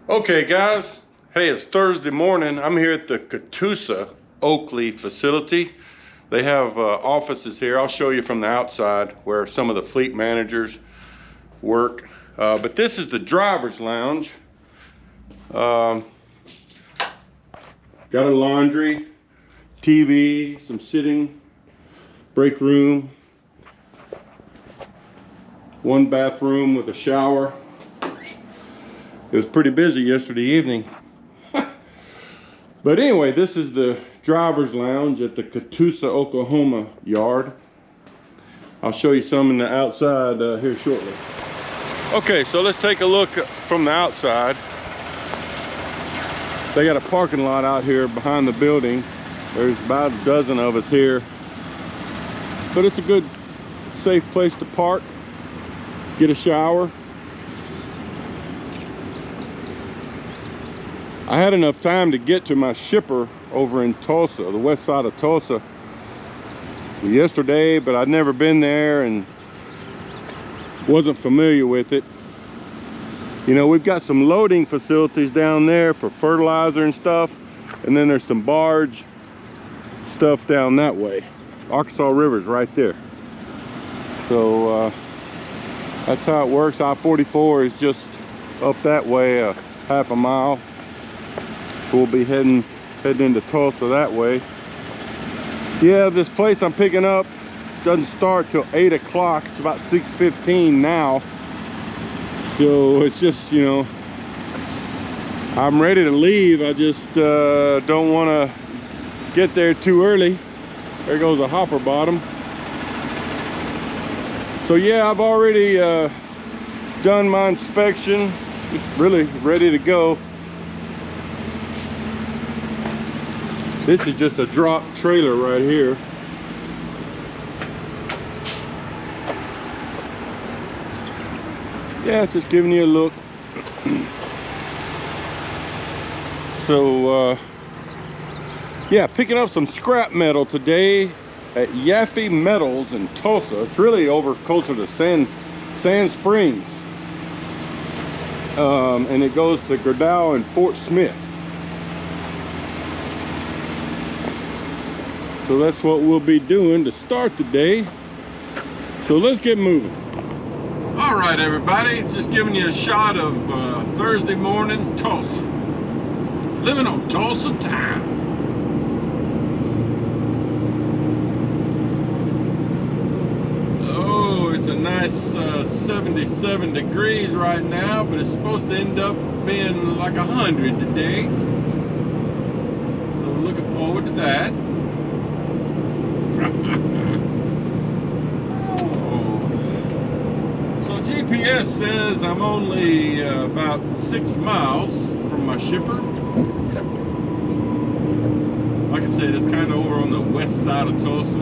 Okay guys, hey, it's Thursday morning. I'm here at the Catoosa Oakley facility. They have offices here. I'll show you from the outside where some of the fleet managers work. But this is the driver's lounge. Got a laundry, TV, some sitting, break room, one bathroom with a shower. It was pretty busy yesterday evening. But anyway, this is the driver's lounge at the Catoosa, Oklahoma yard. I'll show you some in the outside here shortly. Okay, so let's take a look from the outside. They got a parking lot out here behind the building. There's about a dozen of us here. But it's a good, safe place to park, get a shower. I had enough time to get to my shipper over in Tulsa, the west side of Tulsa, yesterday, but I'd never been there and wasn't familiar with it. You know, we've got some loading facilities down there for fertilizer and stuff, and then there's some barge stuff down that way. Arkansas River's right there. So that's how it works. I-44 is just up that way, a half a mile. We'll be heading into Tulsa that way. Yeah, this place I'm picking up doesn't start till 8 o'clock. It's about 6:15 now. So it's just, you know, I'm ready to leave. I just don't want to get there too early. There goes a hopper bottom. So yeah, I've already done my inspection. Just really ready to go. This is just a drop trailer right here. Yeah, it's just giving you a look. So, yeah, picking up some scrap metal today at Yaffe Metals in Tulsa. It's really over closer to Sand Springs. And it goes to Gerdau and Fort Smith. So that's what we'll be doing to start the day. So let's get moving. All right, everybody, just giving you a shot of Thursday morning Tulsa. Living on Tulsa time. Oh, it's a nice 77 degrees right now, but it's supposed to end up being like 100 today. So looking forward to that. So GPS says I'm only about 6 miles from my shipper. Like I said, it's kind of over on the west side of Tulsa.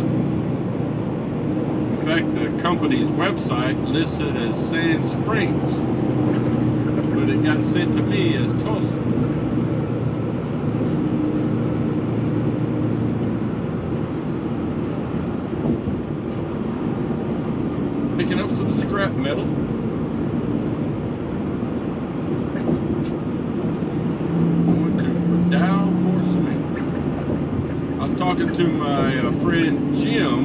In fact, the company's website listed as Sand Springs, but it got sent to me as Tulsa. Picking up some scrap metal. Going to Gerdau, Fort Smith. I was talking to my friend Jim,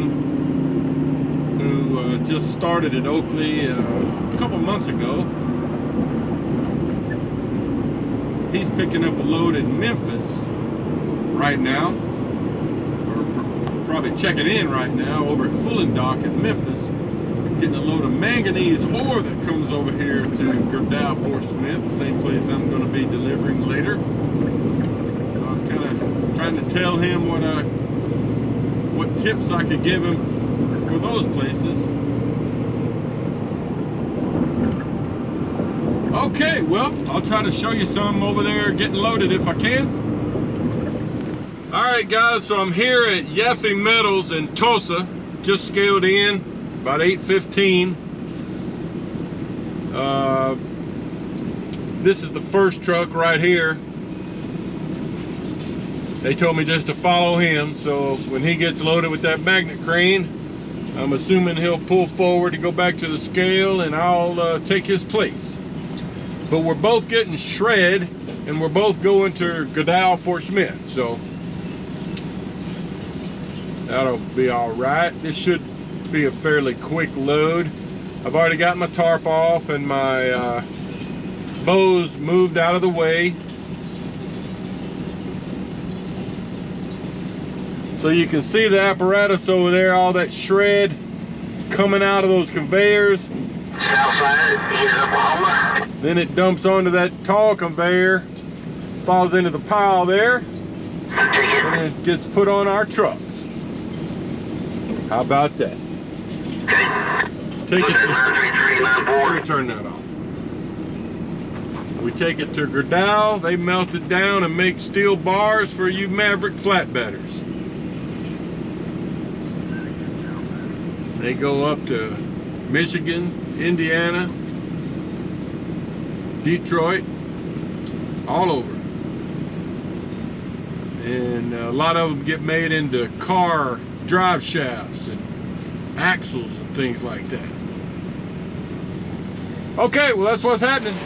who just started at Oakley a couple months ago. He's picking up a load in Memphis right now, or probably checking in right now over at Fulling Dock in Memphis. Getting a load of manganese ore that comes over here to Gerdau, Fort Smith, same place I'm going to be delivering later. So I was kind of trying to tell him what tips I could give him for those places. Okay, well, I'll try to show you some over there getting loaded if I can. All right, guys, so I'm here at Yaffe Metals in Tulsa, just scaled in. About 8:15. This is the first truck right here. They told me just to follow him, so when he gets loaded with that magnet crane, I'm assuming he'll pull forward to go back to the scale and I'll take his place. but we're both getting shred, and we're both going to Goodell, Fort Smith. So that'll be all right. This should be a fairly quick load. I've already got my tarp off and my bows moved out of the way. So you can see the apparatus over there, all that shred coming out of those conveyors. Then it dumps onto that tall conveyor, falls into the pile there, and it gets put on our trucks. How about that? Take it to, let me turn that off. We take it to Goodell, they melt it down and make steel bars for you Maverick flatbedders. They go up to Michigan, Indiana, Detroit, all over. And a lot of them get made into car drive shafts and axles and things like that. Okay, well that's what's happening.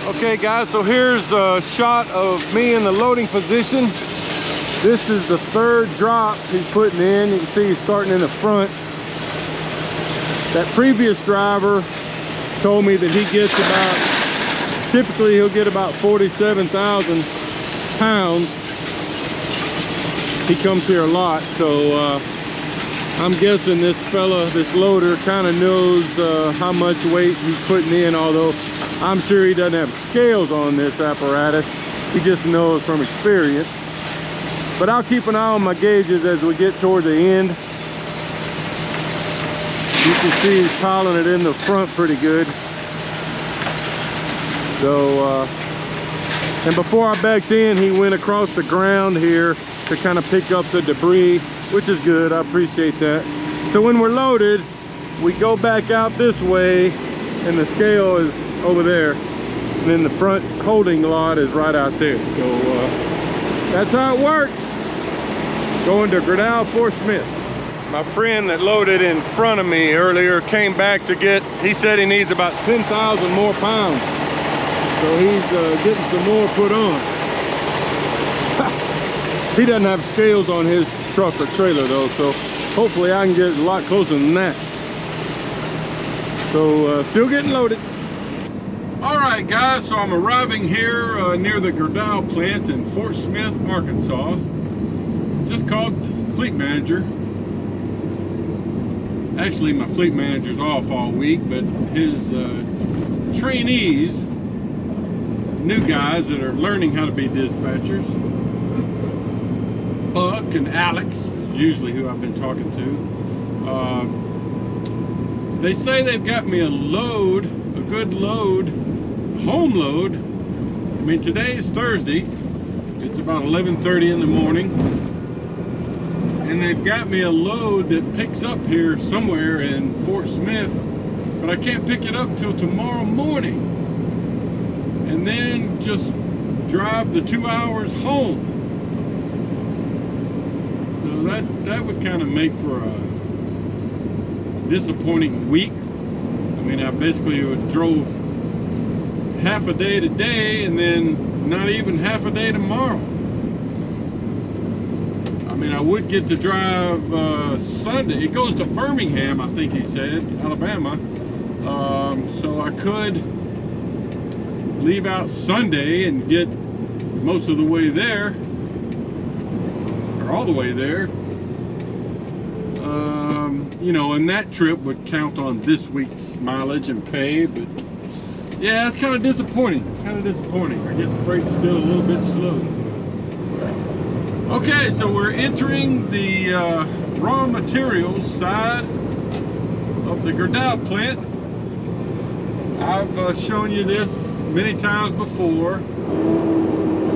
Okay guys, so here's a shot of me in the loading position. This is the third drop he's putting in. You can see he's starting in the front. That previous driver told me that he gets about, typically he'll get about 47,000 pounds. He comes here a lot, so I'm guessing this fella, this loader, kind of knows how much weight he's putting in, although I'm sure he doesn't have scales on this apparatus. He just knows from experience. But I'll keep an eye on my gauges as we get toward the end. You can see he's piling it in the front pretty good. So, and before I backed in, he went across the ground here to kind of pick up the debris, which is good. I appreciate that. So when we're loaded, we go back out this way, and the scale is over there. And then the front holding lot is right out there. So that's how it works. Going to Goodell, Fort Smith. My friend that loaded in front of me earlier came back to get, he said he needs about 10,000 more pounds. So he's getting some more put on. He doesn't have scales on his truck or trailer though, so hopefully I can get a lot closer than that. So still getting loaded. All right guys, so I'm arriving here near the Goodell plant in Fort Smith, Arkansas. Just called fleet manager. Actually, my fleet manager's off all week, but his trainees, new guys that are learning how to be dispatchers, Buck and Alex is usually who I've been talking to. They say they've got me a load, a good load, home load. I mean, today is Thursday. It's about 11:30 in the morning. And they've got me a load that picks up here somewhere in Fort Smith, but I can't pick it up till tomorrow morning. And then just drive the 2 hours home. So that would kind of make for a disappointing week. I mean, I basically drove half a day today and then not even half a day tomorrow. I mean, I would get to drive Sunday. It goes to Birmingham, I think he said, Alabama. So I could leave out Sunday and get most of the way there, or all the way there. You know, and that trip would count on this week's mileage and pay, but yeah, it's kind of disappointing. I guess freight's still a little bit slow. Okay, so we're entering the raw materials side of the Goodell plant. I've shown you this many times before.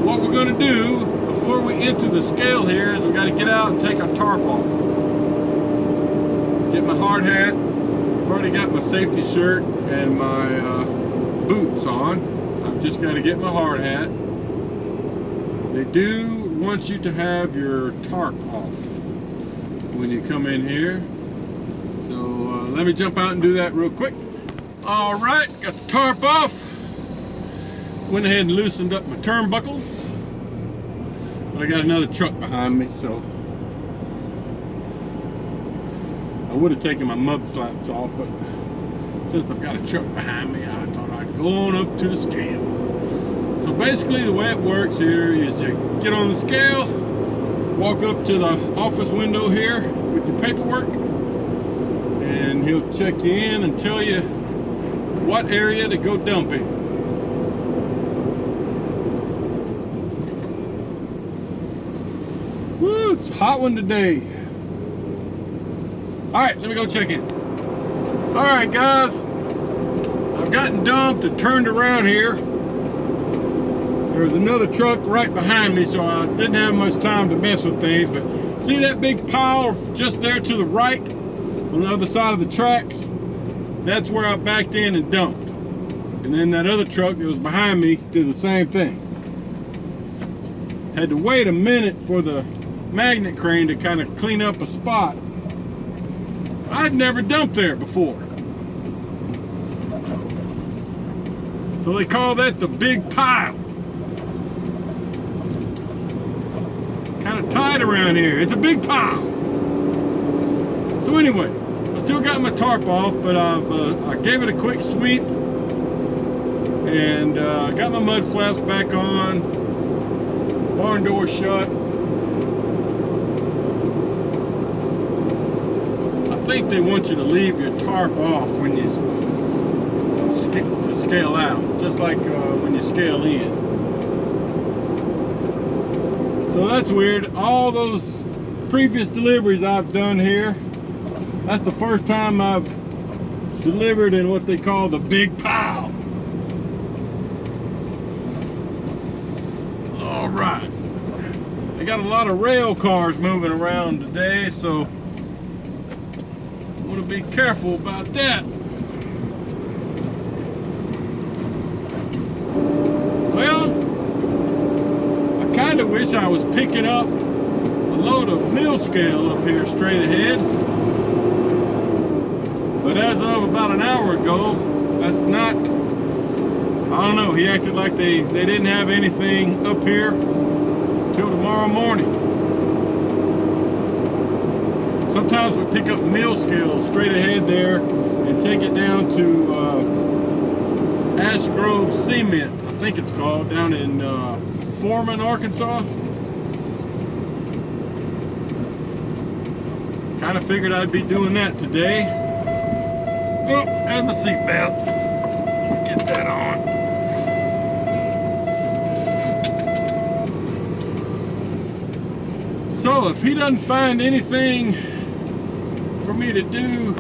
What we're going to do before we enter the scale here is we got to get out and take our tarp off. Get my hard hat. I've already got my safety shirt and my boots on. I've just got to get my hard hat. They do want you to have your tarp off when you come in here. So let me jump out and do that real quick. All right, got the tarp off. went ahead and loosened up my turnbuckles. But I got another truck behind me, so I would have taken my mud flaps off, but since I've got a truck behind me, I thought I'd go on up to the scale. So basically the way it works here is you get on the scale, walk up to the office window here with your paperwork, and he'll check you in and tell you what area to go dump in. Woo, it's a hot one today. All right, let me go check in. All right, guys, I've gotten dumped and turned around here. There was another truck right behind me, so I didn't have much time to mess with things, but see that big pile just there to the right on the other side of the tracks? That's where I backed in and dumped. And then that other truck that was behind me did the same thing. Had to wait a minute for the magnet crane to kind of clean up a spot. I'd never dumped there before. So they call that the big pile. Kind of tight around here. It's a big pile. So anyway, I still got my tarp off, but I gave it a quick sweep, and I got my mud flaps back on, barn door shut. I think they want you to leave your tarp off when you scale out, just like when you scale in. So that's weird. All those previous deliveries I've done here, that's the first time I've delivered in what they call the big pile. All right. They got a lot of rail cars moving around today, so I want to be careful about that. Well, I kind of wish I was picking up a load of mill scale up here straight ahead. But as of about an hour ago, that's not, I don't know, he acted like they didn't have anything up here till tomorrow morning. Sometimes we pick up mill scale straight ahead there and take it down to Ash Grove Cement, I think it's called, down in Foreman, Arkansas. Kind of figured I'd be doing that today. Oh, there's my seatbelt. Let's get that on. So if he doesn't find anything for me to do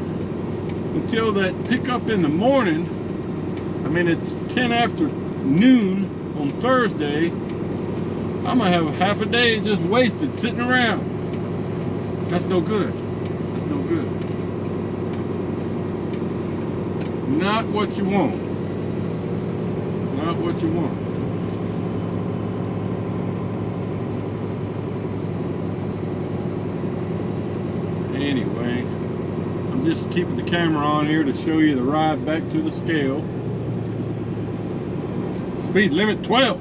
until that pickup in the morning, I mean it's 10 after noon on Thursday, I'm gonna have half a day just wasted sitting around. That's no good. That's no good. Not what you want. Not what you want. Anyway, I'm just keeping the camera on here to show you the ride back to the scale. Speed limit 12.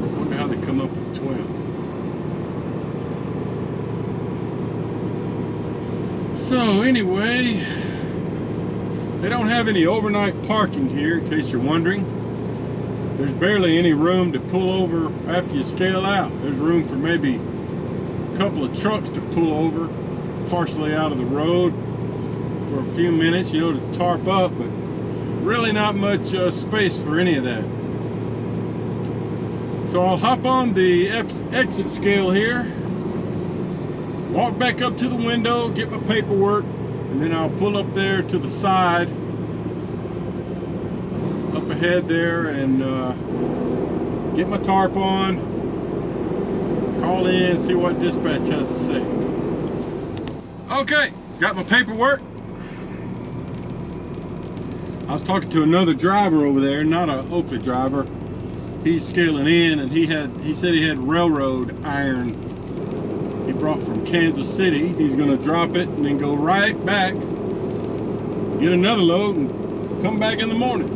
I wonder how they come up with 12. So anyway, they don't have any overnight parking here, in case you're wondering. There's barely any room to pull over after you scale out. There's room for maybe a couple of trucks to pull over partially out of the road for a few minutes, you know, to tarp up, but really not much space for any of that. So I'll hop on the exit scale here, walk back up to the window, get my paperwork, and then I'll pull up there to the side, up ahead there, and get my tarp on, call in, see what dispatch has to say. Okay, got my paperwork. I was talking to another driver over there, not an Oakley driver. He's scaling in, and he said he had railroad iron he brought from Kansas City. He's gonna drop it and then go right back, get another load, and come back in the morning.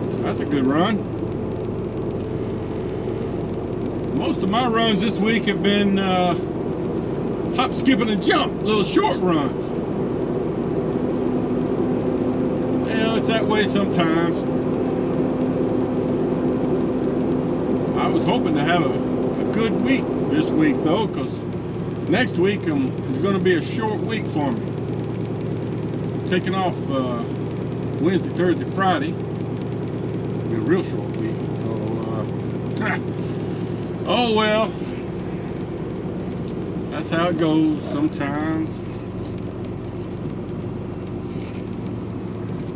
So that's a good run. Most of my runs this week have been hop, skip, and a jump, little short runs. You know, it's that way sometimes. I was hoping to have a good week this week though, because next week is going to be a short week for me. Taking off Wednesday, Thursday, Friday. It'll be a real short week. So, oh well. That's how it goes sometimes.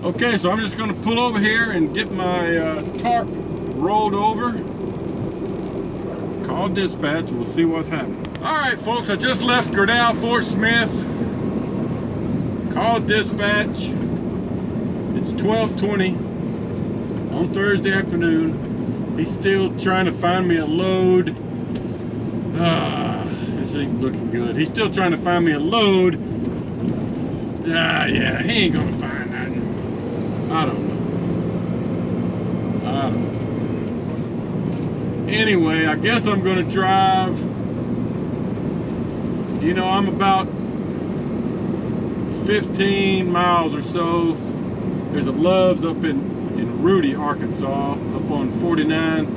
Okay, so I'm just going to pull over here and get my tarp rolled over. Call dispatch and we'll see what's happening. Alright folks, I just left Gerdau Fort Smith. Called dispatch. It's 12:20 on Thursday afternoon. He's still trying to find me a load. This ain't looking good. He's still trying to find me a load. Yeah, he ain't gonna find nothing. I don't know. Anyway, I guess I'm gonna drive. You know, I'm about 15 miles or so. There's a Love's up in Rudy, Arkansas, up on 49,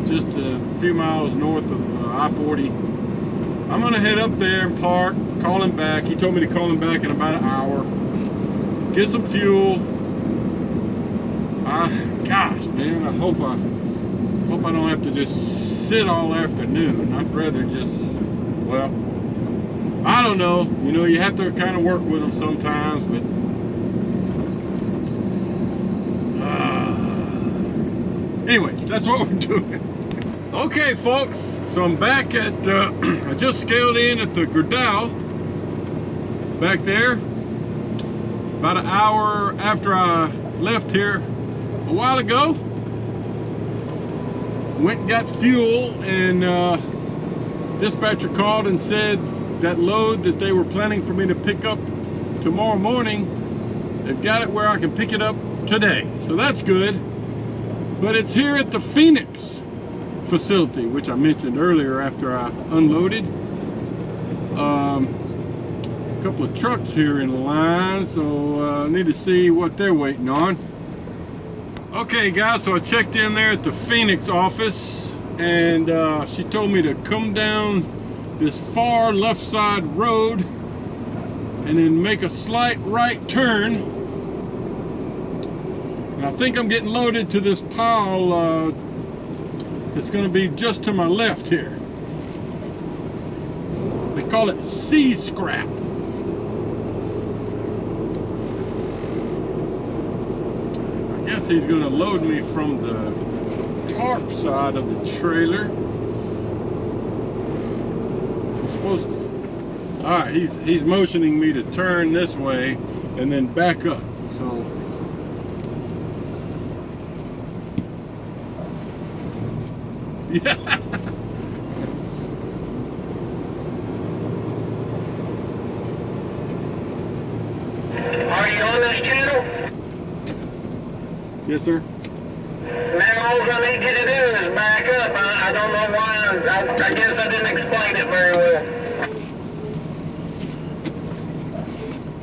just a few miles north of I-40. I'm gonna head up there and park, call him back. He told me to call him back in about an hour. Get some fuel. Gosh, man, I hope I don't have to just sit all afternoon. I'd rather just, well, I don't know. You know, you have to kind of work with them sometimes, but anyway, that's what we're doing. Okay, folks, so I'm back at, I just scaled in at the Gerdau back there about an hour after I left here a while ago. Went and got fuel, and dispatcher called and said that load that they were planning for me to pick up tomorrow morning, they've got it where I can pick it up today. So that's good. But it's here at the Phoenix facility, which I mentioned earlier after I unloaded. A couple of trucks here in line, so I need to see what they're waiting on. Okay guys, so I checked in there at the Phoenix office, and she told me to come down this far left side road and then make a slight right turn. And I think I'm getting loaded to this pile that's going to be just to my left here. They call it sea scrap. I guess he's going to load me from the tarp side of the trailer. I'm supposed to, all right, he's motioning me to turn this way and then back up. So yeah. Are you on this channel? Yes, sir. Now all I need you to do is back up. I don't know why. I guess I didn't explain it very well.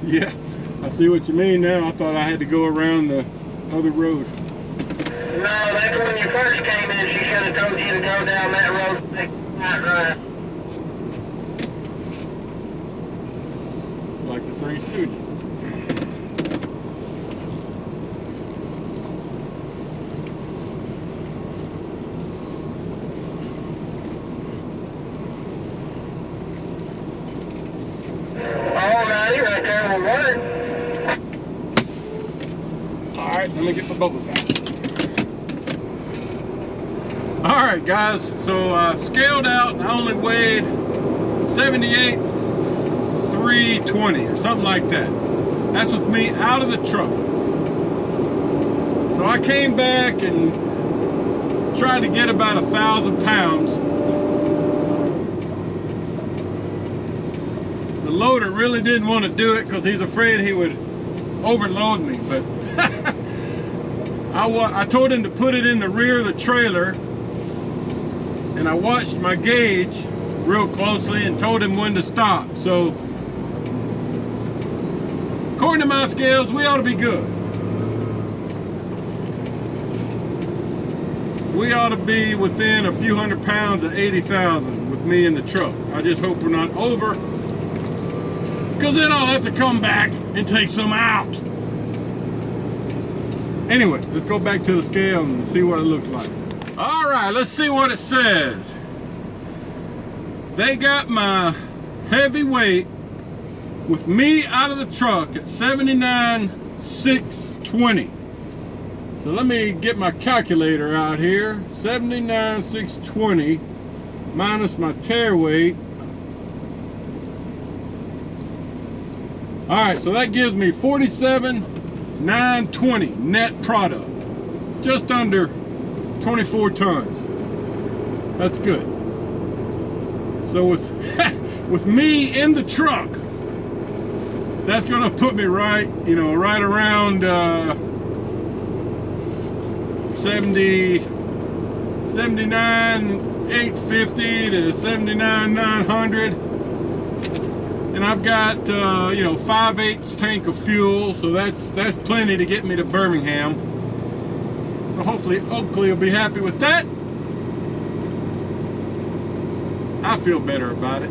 Yeah, I see what you mean now. I thought I had to go around the other road. No, that's when you first came in. She should have told you to go down that road. Right. Like the Three Stooges. Alrighty, right there will work. Alright, let me get my bubbles out. Alright guys, so I scaled out and I only weighed 78,320 or something like that. That's with me out of the truck. So I came back and tried to get about 1,000 pounds. The loader really didn't want to do it because he's afraid he would overload me, but I told him to put it in the rear of the trailer, and I watched my gauge real closely and told him when to stop. So according to my scales, we ought to be good. We ought to be within a few hundred pounds of 80,000 with me in the truck. I just hope we're not over, because then I'll have to come back and take some out. Anyway, let's go back to the scale and see what it looks like. All right, let's see what it says. They got my heavy weight with me out of the truck at 79,620. So let me get my calculator out here. 79,620 minus my tare weight. All right, so that gives me 47,920 net product. Just under 24 tons. That's good. So with with me in the truck, that's gonna put me right, you know, right around 79,850 to 79,900, and I've got you know, 5/8 tank of fuel, so that's plenty to get me to Birmingham. So hopefully Oakley will be happy with that. I feel better about it.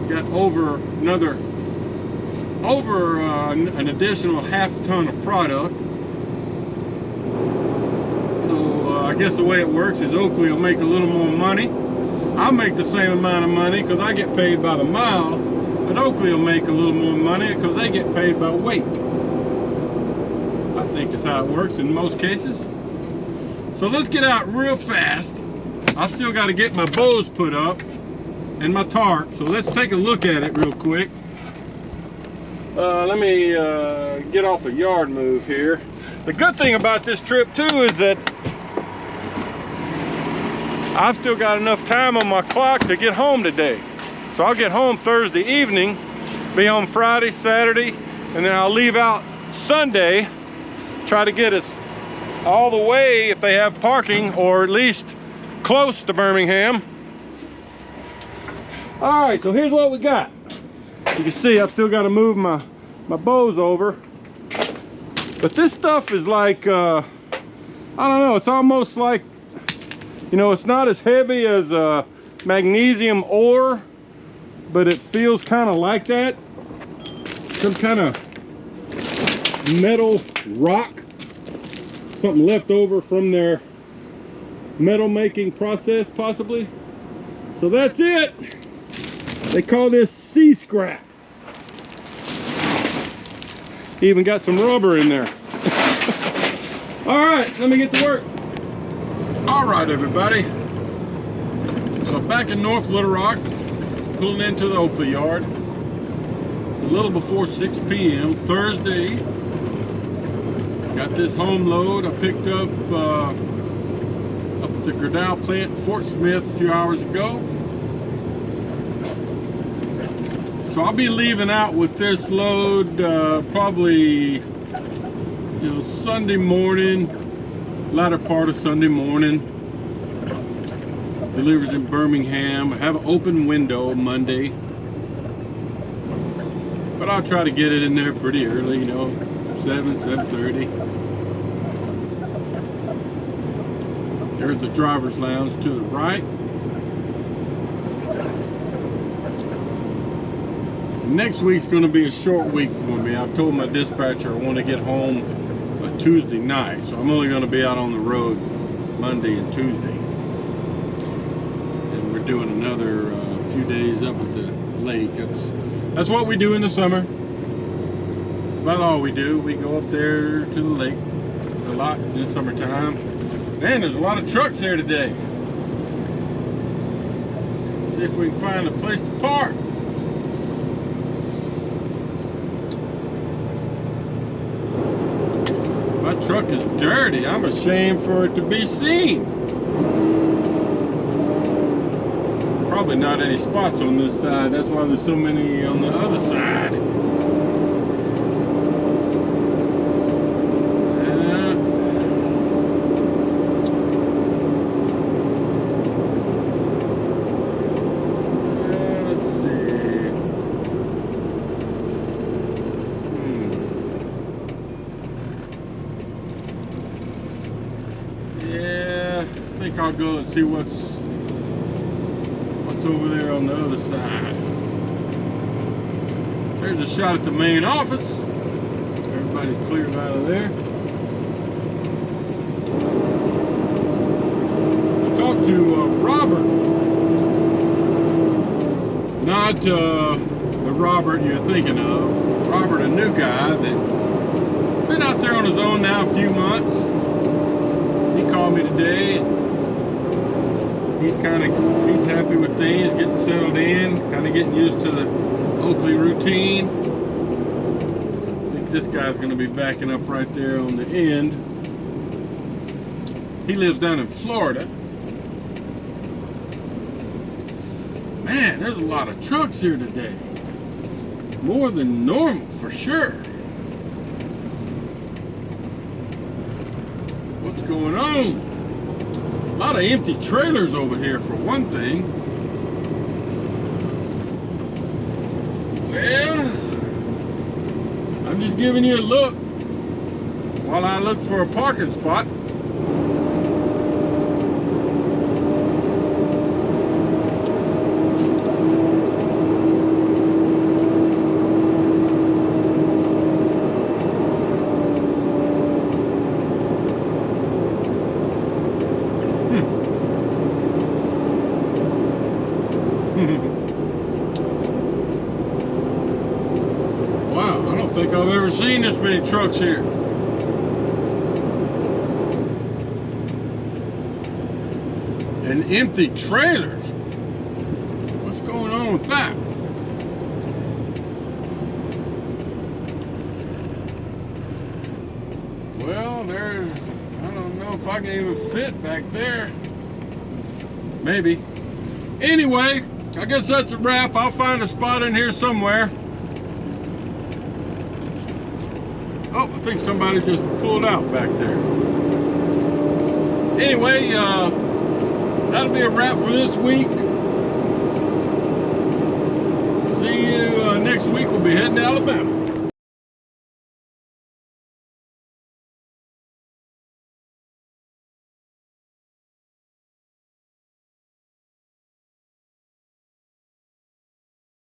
Got an additional half ton of product. So I guess the way it works is Oakley will make a little more money. I'll make the same amount of money because I get paid by the mile, but Oakley will make a little more money because they get paid by weight. I think is how it works in most cases. So let's get out real fast. I still got to get my bows put up and my tarp, so let's take a look at it real quick. Let me get off a yard move here. The good thing about this trip too is that I've still got enough time on my clock to get home today. So I'll get home Thursday evening, be home Friday, Saturday, and then I'll leave out Sunday, try to get us all the way, if they have parking, or at least close to Birmingham. All right, so here's what we got. You can see I've still got to move my bows over. But this stuff is like, I don't know, it's almost like, you know, it's not as heavy as magnesium ore, but it feels kind of like that. Some kind of metal rock, something left over from their metal making process, possibly. So that's it. They call this sea scrap. Even got some rubber in there. All right, let me get to work. All right, everybody. So back in North Little Rock, pulling into the Oakley yard. It's a little before 6 p.m. Thursday. Got this home load I picked up at the Gerdau plant in Fort Smith a few hours ago. So I'll be leaving out with this load probably, you know, Sunday morning, latter part of Sunday morning. Delivers in Birmingham. I have an open window Monday, but I'll try to get it in there pretty early, you know, 7:30. There's the driver's lounge to the right. Next week's going to be a short week for me. I've told my dispatcher I want to get home a Tuesday night, so I'm only going to be out on the road Monday and Tuesday. And we're doing another few days up at the lake. That's what we do in the summer. That's about all we do. We go up there to the lake a lot in the summertime. Man, there's a lot of trucks here today. See if we can find a place to park. My truck is dirty. I'm ashamed for it to be seen. Probably not any spots on this side. That's why there's so many on the other side. think I'll go and see what's over there on the other side. There's a shot at the main office. Everybody's cleared out of there. I talked to Robert. Not the Robert you're thinking of. Robert, a new guy that's been out there on his own now a few months. He called me today. He's happy with things, getting settled in, kind of getting used to the Oakley routine. I think this guy's going to be backing up right there on the end. He lives down in Florida. Man, there's a lot of trucks here today. More than normal, for sure. What's going on? A lot of empty trailers over here, for one thing. Well, I'm just giving you a look while I look for a parking spot. Wow, I don't think I've ever seen this many trucks here. And empty trailers. What's going on with that? Well, there's, I don't know if I can even fit back there. Maybe. Anyway, I guess that's a wrap. I'll find a spot in here somewhere. Oh, I think somebody just pulled out back there. Anyway, that'll be a wrap for this week. See you next week. We'll be heading to Alabama.